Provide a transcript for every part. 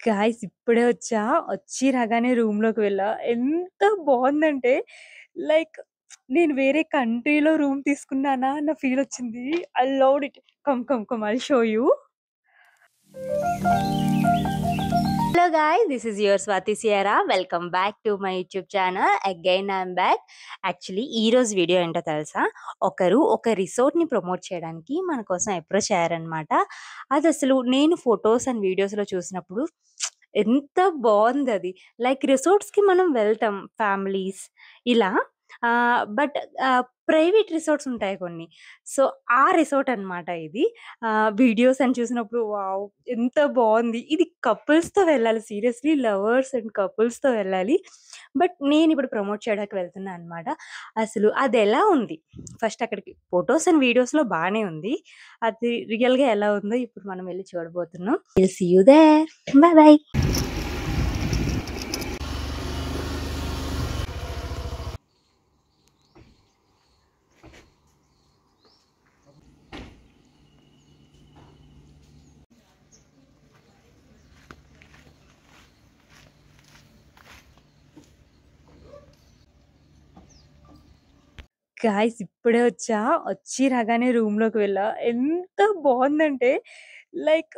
Guys ఇప్పుడే వచ్చా. వచ్చి రాగానే రూమ్‌లోకి వెళ్ళా. ఎంత బావుందంటే లైక్ నేను వేరే కంట్రీలో రూమ్ తీసుకున్నానా అన్న ఫీలొచ్చింది. I loved it. Come, come, come I'll show you. Hello guys, this is your Swathi Sierra. Welcome back to my YouTube channel. Again I'm back. Actually ఈరోజు వీడియో ఏంటో తెలుసా? ఒకరు ఒక రిసార్ట్‌ని ప్రమోట్ చేయడానికి మన కోసం అప్రోచ్ అయ్యారనమాట. అదసలు నేను ఫోటోస్ అండ్ వీడియోస్‌లో చూసినప్పుడు ఎంత బావుందది. లైక్ రిసార్ట్స్‌కి మనం వెళ్తాం ఫ్యామిలీస్ ఇలా. బట్ ప్రైవేట్ రిసార్ట్స్ ఉంటాయి కొన్ని. సో, ఆ రిసార్ట్ అనమాట ఇది. వీడియోస్ అని చూసినప్పుడు వావ్! ఎంత బావుంది. ఇది కపుల్స్‌తో వెళ్ళాలి. సీరియస్‌లీ లవర్స్ అండ్ కపుల్స్‌తో వెళ్ళాలి. బట్ నేనిప్పుడు ప్రమోట్ చేయడానికి వెళ్తున్నా అనమాట. అసలు అదెలా ఉంది? ఫస్ట్ అక్కడికి ఫోటోస్ అండ్ వీడియోస్‌లో బానే ఉంది. అది రియల్‌గా ఎలా ఉందో ఇప్పుడు మనం వెళ్లి చూడబోతున్నాం. Will see you there. Bye bye. Guys ఇప్పుడే వచ్చా. వచ్చి రాగానే రూమ్‌లోకి వెళ్ళా. ఎంత బావుందంటే లైక్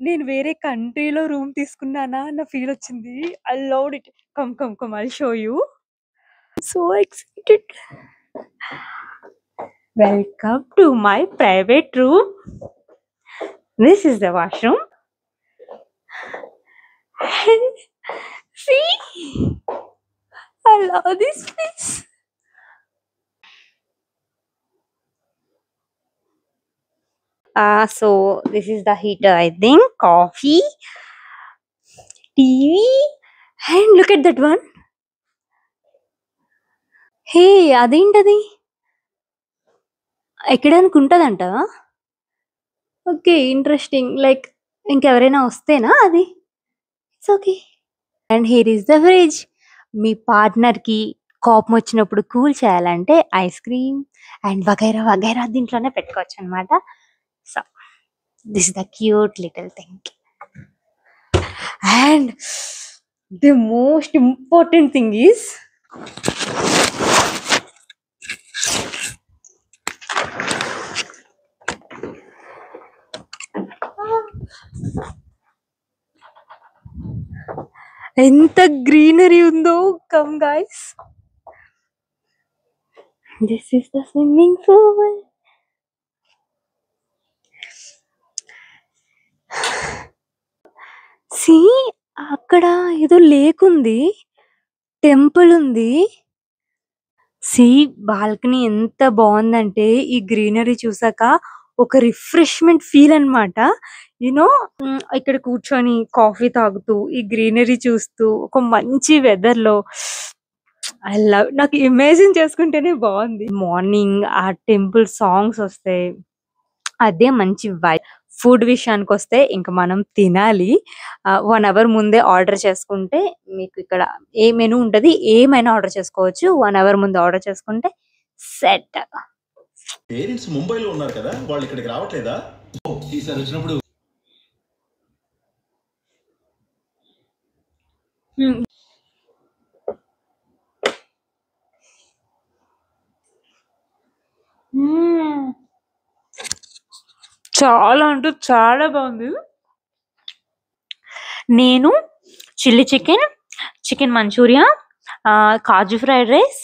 నేను వేరే కంట్రీలో రూమ్ తీసుకున్నానా అన్న ఫీలొచ్చింది. I loved it. Come, come, come I'll show you. So excited. Welcome to my private room. This is the washroom. See? I love this place. So this is the heater, I think. Coffee, TV, and look at that one. Hey! అదేంటది? ఎక్కడానికి ఉంటదంటావా? Okay. Interesting. Like ఇంకెవరైనా వస్తేనా అది? It's okay. And here is the fridge. మీ పార్ట్నర్‌కి కోపమొచ్చినప్పుడు cool చేయాలంటే ఐస్ క్రీమ్ అండ్ వగైరా వగైరా దీంట్లోనే పెట్టుకోవచ్చనమాట. So, this is the cute little thing. And the most important thing is ఎంత గ్రీనరీ ఉందో. Come guys. This is the swimming pool. See, అక్కడ ఏదో లేక్ ఉంది. టెంపుల్ ఉంది. సీ, బాల్కనీ ఎంత బావుందంటే ఈ గ్రీనరీ చూసాక ఒక రిఫ్రెష్‌మెంట్ ఫీల్ అనమాట. యూ నో ఇక్కడ కూర్చొని కాఫీ తాగుతూ, ఈ గ్రీనరీ చూస్తూ, ఒక మంచి వెదర్‌లో ఐ లవ్. నాకు ఇమాజిన్ చేసుకుంటేనే బావుంది. మార్నింగ్ ఆ టెంపుల్ సాంగ్స్ వస్తాయి. అదే మంచి వైబ్. ఫుడ్ విషయానికొస్తే ఇంక మనం తినాలి. 1 అవర్ ముందే ఆర్డర్ చేసుకుంటే మీకు ఇక్కడ ఏ మెనూ ఉంటది. ఏమైనా ఆర్డర్ చేసుకోవచ్చు. 1 అవర్ ముందు ఆర్డర్ చేసుకుంటే సెట్. పేరెంట్స్ ముంబైలో ఉన్నారు కదా, వాళ్ళు ఇక్కడికి రావట్లేదా? ఈసారి వచ్చినప్పుడు హ్మ్. హ్మ్. చాలా అంటే చాలా బావుంది. నేను chilli chicken, chicken Manchuria, kaju fried rice,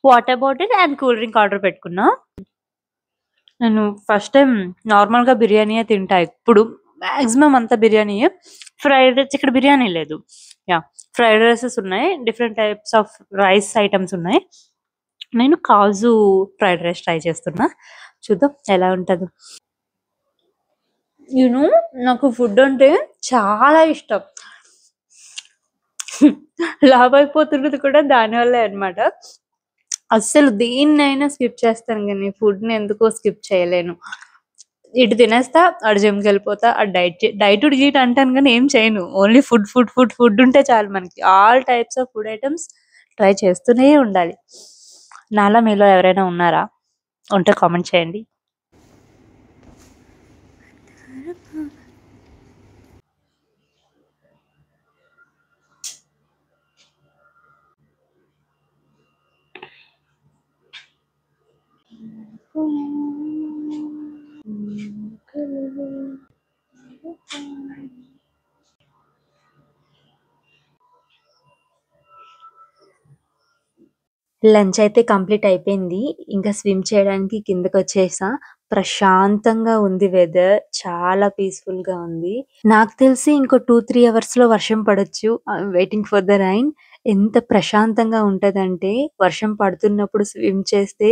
water bottle and cool drink order పెట్టుకున్నా. నేను ఫస్ట్ టైమ్ నార్మల్‌గా బిర్యానీయే తింటా ఎప్పుడు. మాక్సిమం అంతా బిర్యానీయే. ఫ్రైడ్ రైస్ ఇక్కడ బిర్యానీ లేదు. యాహ్! ఫ్రైడ్ రైసెస్ ఉన్నాయి. Different types of rice items ఉన్నాయి. నేను కాజు ఫ్రైడ్ రైస్ ట్రై చేస్తున్నా. చూద్దాం ఎలా ఉంటదో. యూ నో నాకు ఫుడ్ అంటే చాలా ఇష్టం. లావైపోతున్నది కూడా దానివల్లే అన్నమాట. అస్సలు దేన్నైనా స్కిప్ చేస్తాను గానీ ఫుడ్‌ని ఎందుకో స్కిప్ చేయలేను. ఇటు తినేస్తా, అటు జిమ్‌కెళ్ళిపోతా, అటు డైట్ టు గీట్ అంటాను గానీ ఏం చేయను. Only food, food, food, food ఉంటే చాలు మనకి. All types of food items try చేస్తూనే ఉండాలి. నాలా మీలో ఎవరైనా ఉన్నారా? ఉంటే కామెంట్ చేయండి. లంచ్ అయితే కంప్లీట్ అయిపోయింది. ఇంకా స్విమ్ చేయడానికి కిందకొచ్చేసా. ప్రశాంతంగా ఉంది వెదర్. చాలా పీస్‌ఫుల్‌గా ఉంది. నాకు తెలిసి ఇంకో 2, 3 అవర్స్‌లో వర్షం పడొచ్చు. I'm waiting for the rain. ఎంత ప్రశాంతంగా ఉంటదంటే వర్షం పడుతున్నప్పుడు స్విమ్ చేస్తే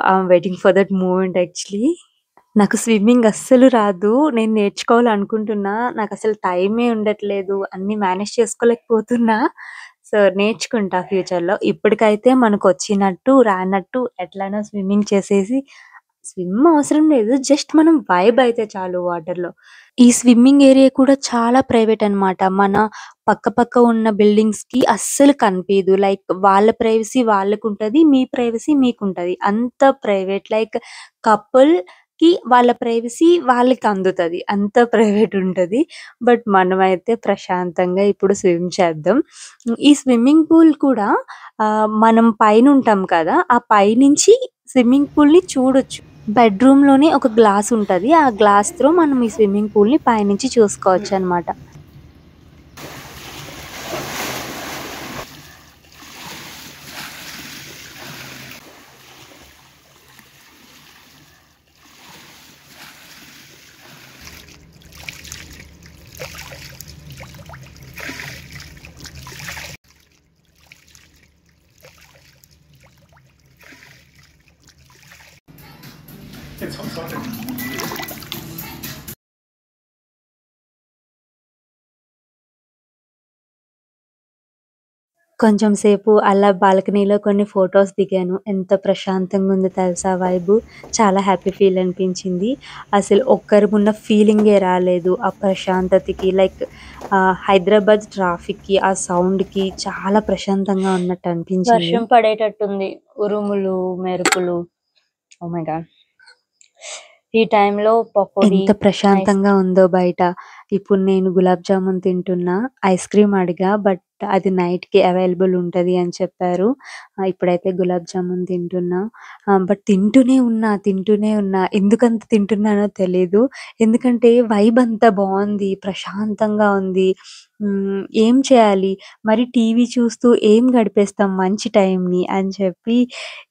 I'm waiting for that moment actually. నాకు స్విమ్మింగ్ అస్సలు రాదు. నేను నేర్చుకోవాలనుకుంటున్నా. నాకసలు టైమే ఉండట్లేదు. అన్నీ మేనేజ్ చేసుకోలేకపోతున్నా. సో, నేర్చుకుంటా ఫ్యూచర్‌లో. ఇప్పటికైతే మనకొచ్చినట్టు, రానట్టు ఎట్లైనా స్విమ్మింగ్ చేసేసి స్విమ్ అవసరం లేదు. జస్ట్ మనం వైబ్ అయితే చాలు వాటర్‌లో. ఈ స్విమ్మింగ్ ఏరియా కూడా చాలా ప్రైవేట్ అన్నమాట. మన పక్క పక్క ఉన్న బిల్డింగ్స్‌కి అస్సలు కనిపియదు. లైక్ వాళ్ళ ప్రైవసీ వాళ్ళకుంటది. మీ ప్రైవసీ మీకుంటది. అంత ప్రైవేట్ లైక్ కపుల్‌కి వాళ్ళ ప్రైవసీ వాళ్ళకి అందుతది. అంత ప్రైవేట్ ఉంటది. బట్ మనమైతే ప్రశాంతంగా ఇప్పుడు స్విమ్ చేద్దాం. ఈ స్విమ్మింగ్ పూల్ కూడా మనం పైనుంటాం కదా! ఆ పైనుంచి స్విమ్మింగ్ పూల్‌ని చూడొచ్చు. బెడ్‌రూమ్‌లోనే ఒక గ్లాస్ ఉంటది. ఆ గ్లాస్ త్రో మనం ఈ స్విమ్మింగ్ పూల్‌ని పైనుంచి చూసుకోవచ్చనమాట. It's all sorted. కొంచెం సేపు అలా బాల్కనీలో కొన్ని ఫోటోస్ దిగాను. ఎంత ప్రశాంతంగా ఉందో తెలుసా వైబు. చాలా హ్యాపీ ఫీల్ అనిపించింది. అసలు ఒక్కరమున్న ఫీలింగే రాలేదు. ఆ ప్రశాంతతకి లైక్ హైదరాబాద్ ట్రాఫిక్‌కి, ఆ సౌండ్‌కి చాలా ప్రశాంతంగా ఉన్నట్టు అనిపించింది. వర్షం పడేటట్టుంది. ఉరుములు, మెరుపులు. Oh my God! ఈ టైంలో పకోడీ, ఎంత ప్రశాంతంగా ఉందో బయట. ఇప్పుడు నేను గులాబ్ జామున్ తింటున్నా. ఐస్ క్రీమ్ అడిగా. బట్ అది నైట్‌కి అవైలబుల్ ఉంటది అని చెప్పారు. ఇప్పుడైతే గులాబ్ జామున్ తింటున్నా. బట్ తింటూనే ఉన్నా. ఎందుకంత తింటున్నానో తెలీదు. ఎందుకంటే వైబ్ అంతా బావుంది. ప్రశాంతంగా ఉంది. ఏం చేయాలి? మరి టీవీ చూస్తూ ఏం గడిపేస్తాం మంచి టైంని అని చెప్పి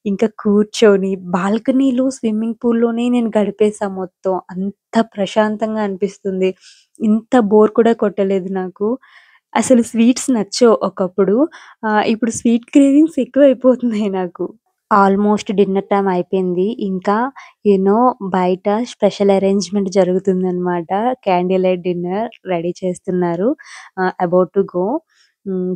ఇంకా కూర్చొని బాల్కనీలో స్విమ్మింగ్ పూల్‌లోనే నేను గడిపేసా మొత్తం. అంత ప్రశాంతంగా అనిపిస్తుంది. ఇంత బోర్ కూడా కొట్టలేదు నాకు. అసలు స్వీట్స్ నచ్చవు ఒకప్పుడు. ఇప్పుడు స్వీట్ క్రేవింగ్స్ ఎక్కువైపోతున్నాయి నాకు. ఆల్మోస్ట్ డిన్నర్ టైమ్ అయిపోయింది. ఇంకా బయట స్పెషల్ అరేంజ్‌మెంట్ జరుగుతుందనమాట. క్యాండిల్ లైట్ డిన్నర్ రెడీ చేస్తున్నారు. About to go.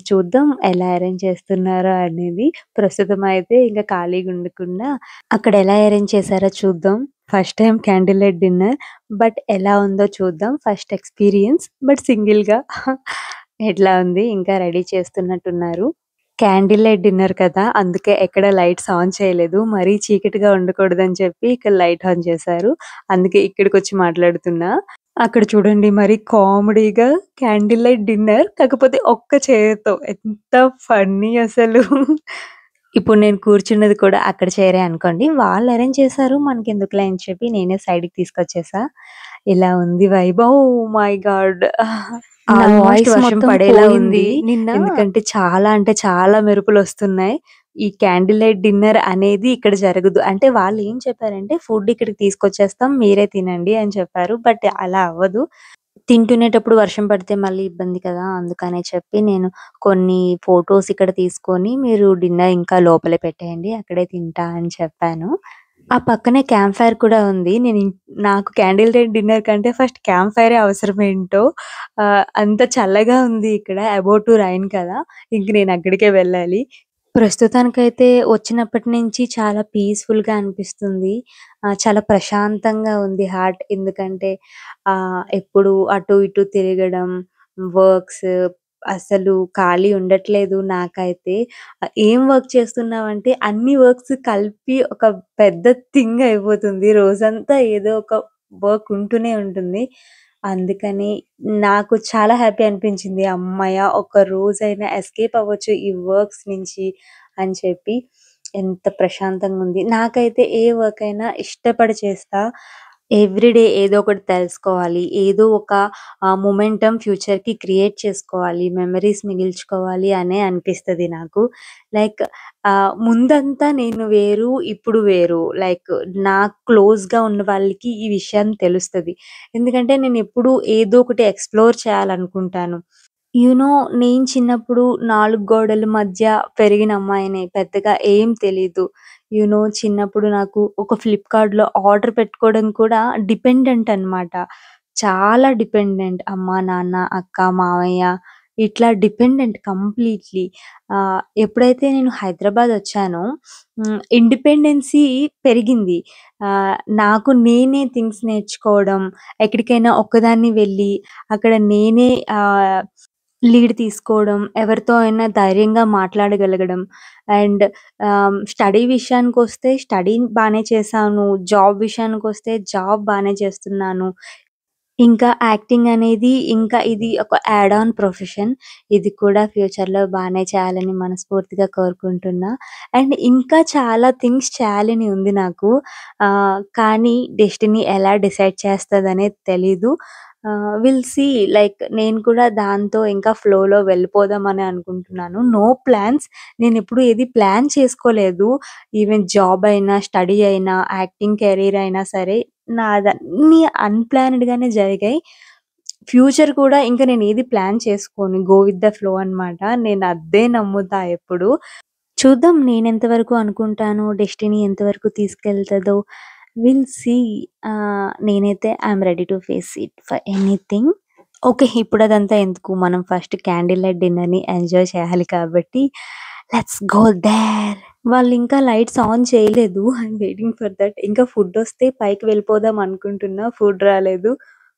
చూద్దాం ఎలా అరేంజ్ చేస్తున్నారో అనేది. ప్రస్తుతం అయితే ఇంక ఖాళీగా ఉండకుండా అక్కడ ఎలా అరేంజ్ చేశారో చూద్దాం. First time candle light dinner. But ఎలా ఉందో చూద్దాం. First experience. బట్ సింగిల్‌గా ఎట్లా ఉంది ఇంకా రెడీ చేస్తున్నట్టున్నారు. క్యాండిల్ లైట్ డిన్నర్ కదా! అందుకే ఎక్కడ లైట్స్ ఆన్ చేయలేదు. మరీ చీకటిగా ఉండకూడదని చెప్పి ఇక్కడ లైట్ ఆన్ చేశారు. అందుకే ఇక్కడికొచ్చి మాట్లాడుతున్నా. అక్కడ చూడండి మరి కామెడీగా క్యాండిల్ లైట్ డిన్నర్ కాకపోతే ఒక్క చైర్‌తో ఎంత ఫన్నీ అసలు. ఇప్పుడు నేను కూర్చున్నది కూడా అక్కడ చైరే అనుకోండి. వాళ్ళు అరేంజ్ చేశారు. మనకెందుకులే అని చెప్పి నేనే సైడ్‌కి తీసుకొచ్చేసా. ఇలా ఉంది వైబ్. Oh my God! నా ఆల్మోస్ట్ వాయిస్ వర్షం మొత్తం పడేలా పోయింది. ఉంది. నిన్న ఎందుకంటే చాలా అంటే చాలా మెరుపులొస్తున్నాయి. ఈ క్యాండిల్ లైట్ డిన్నర్ అనేది ఇక్కడ జరగదు. అంటే వాళ్ళేం చెప్పారంటే ఫుడ్ ఇక్కడికి తీసుకొచ్చేస్తాం. మీరే తినండి అని చెప్పారు. బట్ అలా అవ్వదు. తింటునేటప్పుడు వర్షం పడితే మళ్ళీ ఇబ్బంది కదా! అందుకనే చెప్పి నేను కొన్ని ఫోటోస్ ఇక్కడ తీసుకొని మీరు డిన్నర్ ఇంకా లోపలే పెట్టేయండి. అక్కడే తింటా అని చెప్పాను. ఆ పక్కనే క్యాంప్ ఫైర్ కూడా ఉంది. నాకు క్యాండిల్ లైట్ డిన్నర్ కంటే ఫస్ట్ క్యాంప్ ఫైరే అవసరమేంటో. అంత చల్లగా ఉంది ఇక్కడ. అబౌట్ టు రైన్ కదా! ఇంక నేను అక్కడికే వెళ్ళాలి. ప్రస్తుతానికైతే వచ్చినప్పటి నుంచి చాలా పీస్‌ఫుల్‌గా అనిపిస్తుంది. చాలా ప్రశాంతంగా ఉంది హార్ట్. ఎందుకంటే ఎప్పుడు అటు ఇటు తిరగడం, వర్క్స్ అసలు ఖాళీ ఉండట్లేదు నాకైతే. ఏం వర్క్ చేస్తున్నావంటే అన్ని వర్క్స్ కలిపి ఒక పెద్ద థింగ్ అయిపోతుంది. రోజంతా ఏదో ఒక వర్క్ ఉంటూనే ఉంటుంది. అందుకని నాకు చాలా హ్యాపీ అనిపించింది. హమ్మయ్య! ఒక్క రోజైనా ఎస్కేప్ అవ్వచ్చు ఈ వర్క్స్ నుంచి అని చెప్పి ఎంత ప్రశాంతంగా ఉంది. నాకైతే ఏ వర్క్ అయినా ఇష్టపడి చేస్తా. ఎవ్రీడే ఏదో ఒకటి తెలుసుకోవాలి. ఏదో ఒక మొమెంటమ్ ఫ్యూచర్‌కి క్రియేట్ చేసుకోవాలి. మెమరీస్ మిగిల్చుకోవాలి అనే అనిపిస్తది నాకు. లైక్ ముందంతా నేను వేరు, ఇప్పుడు వేరు. లైక్ నాకు క్లోజ్‌గా ఉన్న వాళ్ళకి ఈ విషయం తెలుస్తది. ఎందుకంటే నేనెప్పుడూ ఏదో ఒకటి ఎక్స్‌ప్లోర్ చేయాలనుకుంటాను. యూ నో నేను చిన్నప్పుడు 4 గోడల మధ్య పెరిగిన అమ్మాయినే. పెద్దగా ఏం తెలీదు. చిన్నప్పుడు నాకు ఒక ఫ్లిప్‌కార్ట్‌లో ఆర్డర్ పెట్టుకోవడం కూడా డిపెండెంట్ అనమాట. చాలా డిపెండెంట్. అమ్మ, నాన్న, అక్క, మావయ్య ఇట్లా డిపెండెంట్ కంప్లీట్‌లీ. ఎప్పుడైతే నేను హైదరాబాద్ వచ్చానో ఇండిపెండెన్సీ పెరిగింది. నాకు నేనే థింగ్స్ నేర్చుకోవడం, ఎక్కడికైనా ఒక్కదాన్ని వెళ్ళి అక్కడ నేనే లీడ్ తీసుకోవడం, ఎవరితో అయినా ధైర్యంగా మాట్లాడగలగడం అండ్ స్టడీ విషయానికొస్తే స్టడీ బానే చేశాను. జాబ్ విషయానికొస్తే జాబ్ బానే చేస్తున్నాను. ఇంకా యాక్టింగ్ అనేది ఇంకా ఇది ఒక యాడ్ ఆన్ ప్రొఫెషన్. ఇది కూడా ఫ్యూచర్‌లో బానే చేయాలని మనస్ఫూర్తిగా కోరుకుంటున్నా. అండ్ ఇంకా చాలా థింగ్స్ చేయాలని ఉంది నాకు. కానీ డెస్టినీ ఎలా డిసైడ్ చేస్తదనేది తెలీదు. Will see. లైక్ నేను కూడా దాంతో ఇంకా ఫ్లోలో వెళ్ళిపోదామని అనుకుంటున్నాను. No plans. నేనెప్పుడు ఏది ప్లాన్ చేసుకోలేదు. ఈవెన్ జాబ్ అయినా, స్టడీ అయినా, యాక్టింగ్ కెరీర్ అయినా సరే నాదన్నీ అన్‌ప్లాన్డ్‌గానే జరిగాయి. ఫ్యూచర్ కూడా ఇంక నేనేది ప్లాన్ చేసుకోను. గో విత్ ద ఫ్లో అనమాట. నేనదే నమ్ముతా ఎప్పుడు. చూద్దాం నేనెంత వరకు అనుకుంటానో, డెస్టినీ ఎంతవరకు తీసుకెళ్తదో విల్ సీ. నేనైతే I'm ready to face it for anything. Okay. ఇప్పుడదంతా ఎందుకు. మనం ఫస్ట్ క్యాండిల్ లైట్ డిన్నర్‌ని ఎంజాయ్ చేయాలి కాబట్టి లెట్స్ గో దేర్. వాళ్ళింకా లైట్స్ ఆన్ చేయలేదు. I'm waiting for that. ఇంకా ఫుడొస్తే పైకి వెళ్ళిపోదాం అనుకుంటున్నా. ఫుడ్ రాలేదు.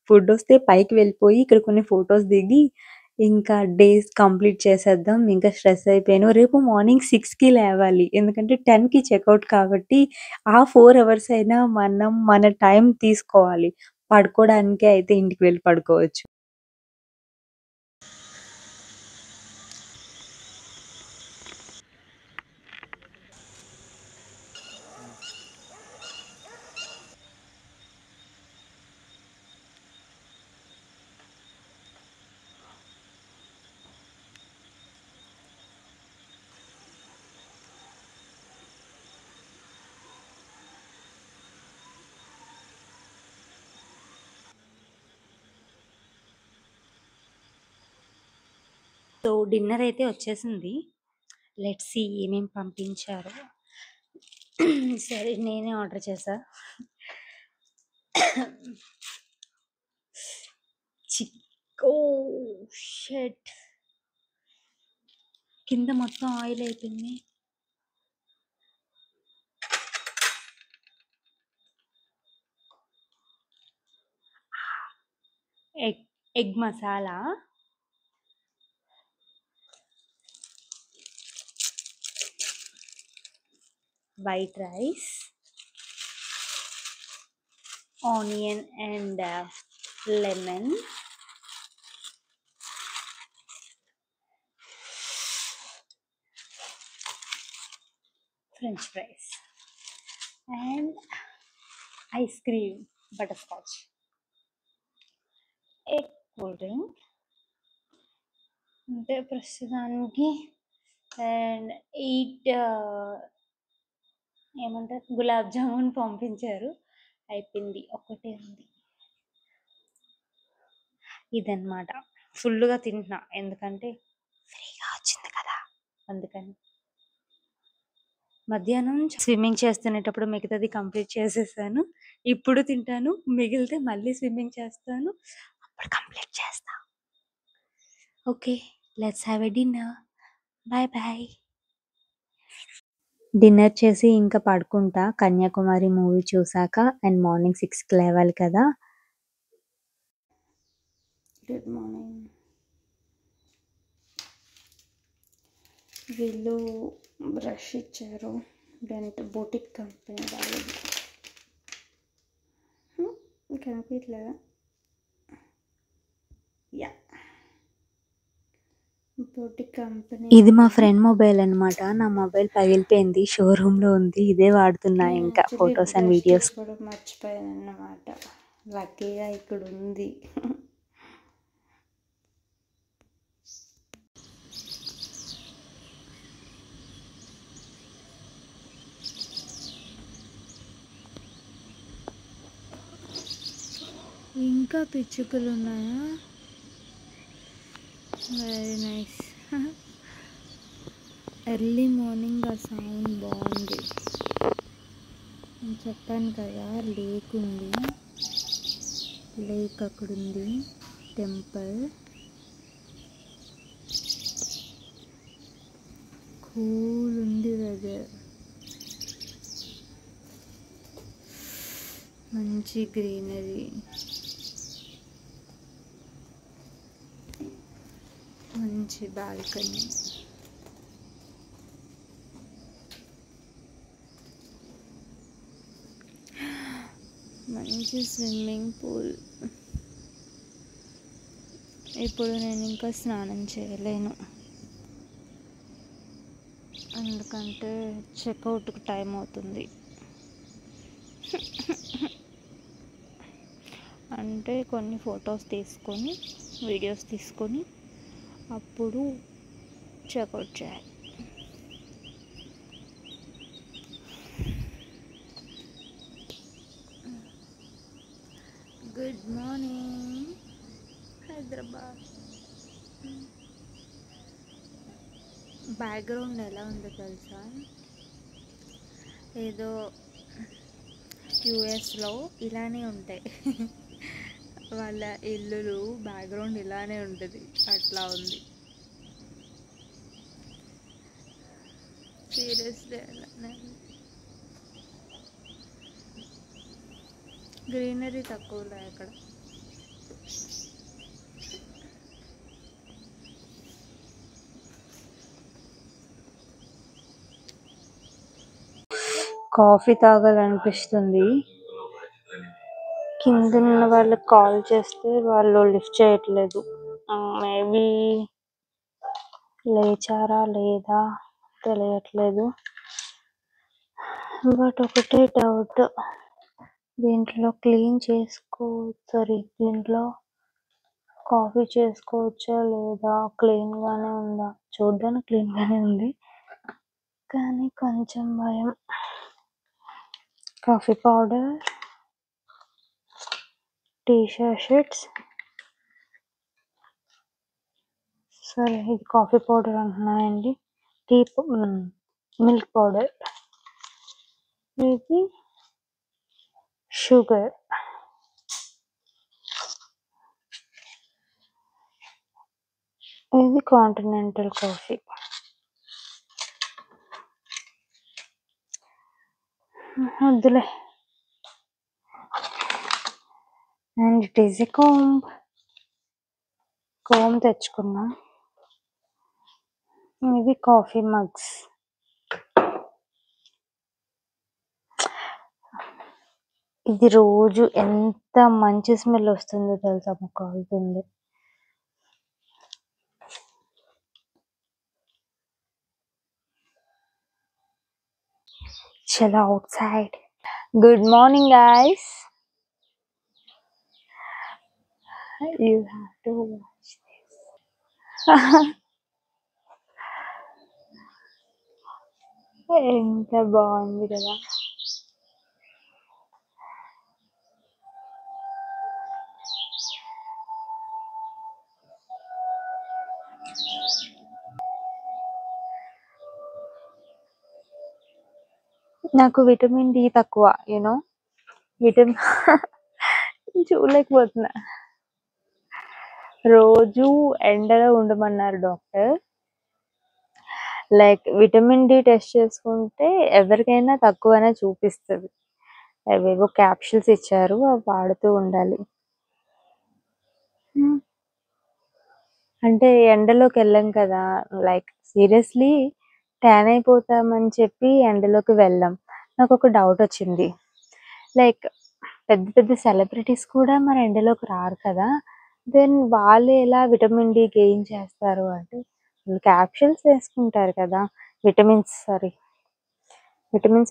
ఫుడొస్తే పైకి వెళ్ళిపోయి ఇక్కడ కొన్ని ఫోటోస్ దిగి ఇంకా డేస్ కంప్లీట్ చేసేద్దాం. ఇంకా స్ట్రెస్ అయిపోయాను. రేపు మార్నింగ్ 6కి లేవాలి. ఎందుకంటే 10కి చెకౌట్ కాబట్టి ఆ 4 అవర్స్ అయినా మనం మన టైం తీసుకోవాలి. పడుకోవడానికే అయితే ఇంటికి వెళ్లి పడుకోవచ్చు. సో, డిన్నర్ అయితే వచ్చేసింది. లెట్స్ సీ ఏమేం పంపించారో. సరే నేనే ఆర్డర్ చేశా. ఓహ్! షిట్. కింద మొత్తం ఆయిల్ అయిపోయింది. Egg egg masala, white rice, onion and lemon, French fries and ice cream, butterscotch, egg cool drink అంటే ప్రస్తుతానికి అండ్ 8 ఏమంటారు గులాబ్ జామున్ పంపించారు. అయిపోయింది. ఒక్కటే ఉంది. ఇదన్నమాట. ఫుల్లుగా తింటున్నా. ఎందుకంటే ఫ్రీగా వచ్చింది కదా! అందుకని. మధ్యాహ్నం స్విమ్మింగ్ చేస్తునేటప్పుడు మిగతాది కంప్లీట్ చేసేసాను. ఇప్పుడు తింటాను. మిగిలితే మళ్ళీ స్విమ్మింగ్ చేస్తాను. అప్పుడు కంప్లీట్ చేస్తా. Okay. Let's have a dinner. Bye bye. Dinner చేసి ఇంకా పడుకుంటా. 'కన్యాకుమారి' మూవీ చూసాక అండ్ మార్నింగ్ 6కి లేవాలి కదా! Good morning. వీళ్ళు బ్రష్ ఇచ్చారు. బొటిక్ కంపెనీ వాళ్ళది. కనిపించట్లేదా? యాహ్! ఇంకోటి కంపెనీ ఇది మా ఉంది. ఫ్రెండ్ మొబైల్ అన్నమాట. నా మొబైల్ పగిలిపోయింది. షోరూమ్‌లో ఉంది. ఇదే వాడుతున్నా నేను ఇంకా actually photos and brush videos. తీసుకోవడం మర్చిపోయానన్నమాట. లక్కీగా ఇక్కడ ఉంది. ఇంకా పిచ్చుకలు ఉన్నాయా? Very nice. ఎర్లీ మార్నింగ్ ఆ సౌండ్ బాగుంది. నేను చెప్పాను కదా లేక్ ఉంది. లేక్ అక్కడ ఉంది. టెంపుల్ కూల్ ఉంది. వెదర్ మంచి గ్రీనరీ, మంచి బాల్కనీ. మంచి స్విమ్మింగ్ పూల్. ఇప్పుడు నేను ఇంకా స్నానం చేయలేను, ఎందుకంటే చెక్అవుట్కి టైం అవుతుంది. అంటే కొన్ని ఫొటోస్ తీసుకొని వీడియోస్ తీసుకొని అప్పుడు చెక్అవుట్ చేయాలి. Good morning Hyderabad. బ్యాక్గ్రౌండ్ ఎలా ఉందో తెలుసా? ఏదో యూఎస్లో ఇలానే ఉంటాయి వాళ్ళ ఇల్లులు, బ్యాక్గ్రౌండ్ ఇలానే ఉంటుంది. అట్లా ఉంది సీరియస్లీ. అలానే గ్రీనరీ తక్కువలే అక్కడ. కాఫీ తాగాలనిపిస్తుంది. కింద ఉన్న వాళ్ళకి కాల్ చేస్తే వాళ్ళు లిఫ్ట్ చేయట్లేదు. మేబీ లేచారా లేదా తెలియట్లేదు. బట్ ఒకటే డౌట్, దీంట్లో దీంట్లో కాఫీ చేసుకోవచ్చా లేదా? క్లీన్గానే ఉందా? చూడ్డానికి క్లీన్గానే ఉంది, కానీ కొంచెం భయం. Coffee powder, T shirts. సరే, ఇది కాఫీ పౌడర్ అంటున్నాయండి. మిల్క్ పౌడర్, ఇది షుగర్, ఇది కాంటినెంటల్ కాఫీ. వద్దులే. And it is a comb తెచ్చుకున్నా. ఇవి కాఫీ మగ్స్. ఇది రోజు ఎంత మంచి స్మెల్ వస్తుందో తెలుసా? కాలుతుంది. చలో outside. Good morning guys. You have to watch this. ఎంత బాగుంది కదా. నాకు విటమిన్ డి తక్కువ, యూనో. విటమిన్ చూడలేకపోతున్నా. రోజు ఎండలో ఉండమన్నారు doctor. Like vitamin D test చేసుకుంటే ఎవరికైనా తక్కువనే చూపిస్తుంది. అవేవో క్యాప్షూల్స్ ఇచ్చారు, అవి వాడుతూ ఉండాలి. అంటే ఎండలోకి వెళ్ళాం కదా, లైక్ సీరియస్లీ ట్యాన్ అయిపోతామని చెప్పి ఎండలోకి వెళ్ళాం. నాకు ఒక డౌట్ వచ్చింది, లైక్ పెద్ద పెద్ద సెలబ్రిటీస్ కూడా మరి ఎండలోకి రారు కదా, దెన్ వాళ్ళు ఎలా విటమిన్ డి గెయిన్ చేస్తారు అంటే క్యాప్షూల్స్ వేసుకుంటారు కదా, విటమిన్స్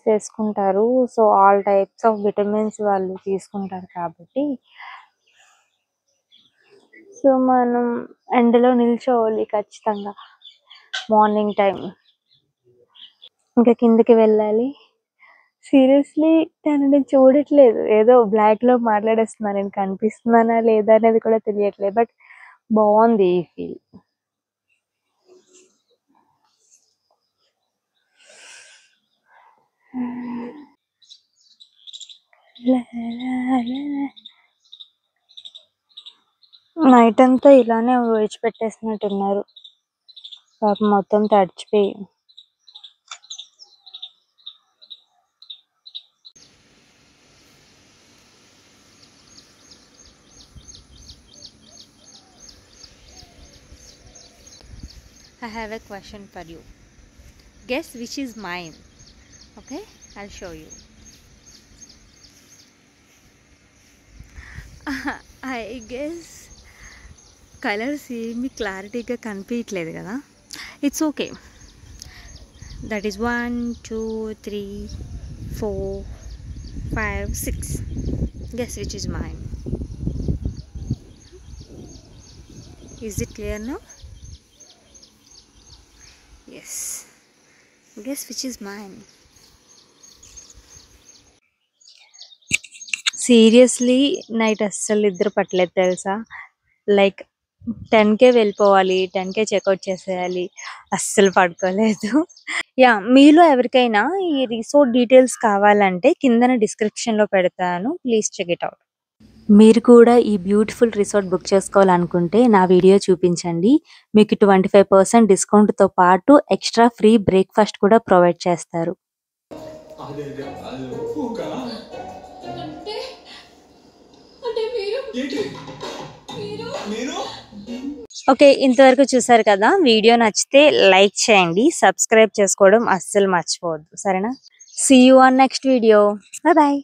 వేసుకుంటారు. So all types of vitamins వాళ్ళు తీసుకుంటారు కాబట్టి, సో మనం ఎండలో నిల్చోవాలి ఖచ్చితంగా మార్నింగ్ టైం. ఇంకా కిందకి వెళ్ళాలి. సీరియస్లీ తనని చూడట్లేదు, ఏదో బ్లాక్ లో మాట్లాడేస్తున్నా, నేను కనిపిస్తున్నానా లేదా అనేది కూడా తెలియట్లేదు. బట్ బాగుంది ఈ ఫీల్. నైట్ అంతా ఇలానే విడిచిపెట్టేసినట్టున్నారు, పాపం మొత్తం తడిచిపోయి. I have a question for you. Guess which is mine. Okay, I'll show you. I guess colours ఏమి క్లారిటీగా కనిపించట్లేదు కదా. It's okay. That is 1 2 3 4 5 6. Guess which is mine. Is it clear now? Yes. Guess which is mine. Seriously night అస్సలు నిద్ర పట్టలేదు తెలుసా. Like 10కే వెళ్ళిపోవాలి, 10కే checkout చేసేయాలి, అస్సలు పడుకోలేదు. యా, మీలో ఎవరికైనా ఈ రిసార్ట్ డీటెయిల్స్ కావాలంటే కిందన డిస్క్రిప్షన్లో పెడతాను, ప్లీజ్ చెక్ ఇట్ అవుట్. మీరు కూడా ఈ బ్యూటిఫుల్ రిసార్ట్ బుక్ చేసుకోవాలనుకుంటే నా వీడియో చూపించండి. మీకు 25% డిస్కౌంట్తో పాటు ఎక్స్ట్రా ఫ్రీ బ్రేక్ఫాస్ట్ కూడా ప్రొవైడ్ చేస్తారు. ఓకే, ఇంతవరకు చూసారు కదా. వీడియో నచ్చితే లైక్ చేయండి, సబ్స్క్రైబ్ చేసుకోవడం అస్సలు మర్చిపోవద్దు, సరేనా. See you on next video. Bye bye.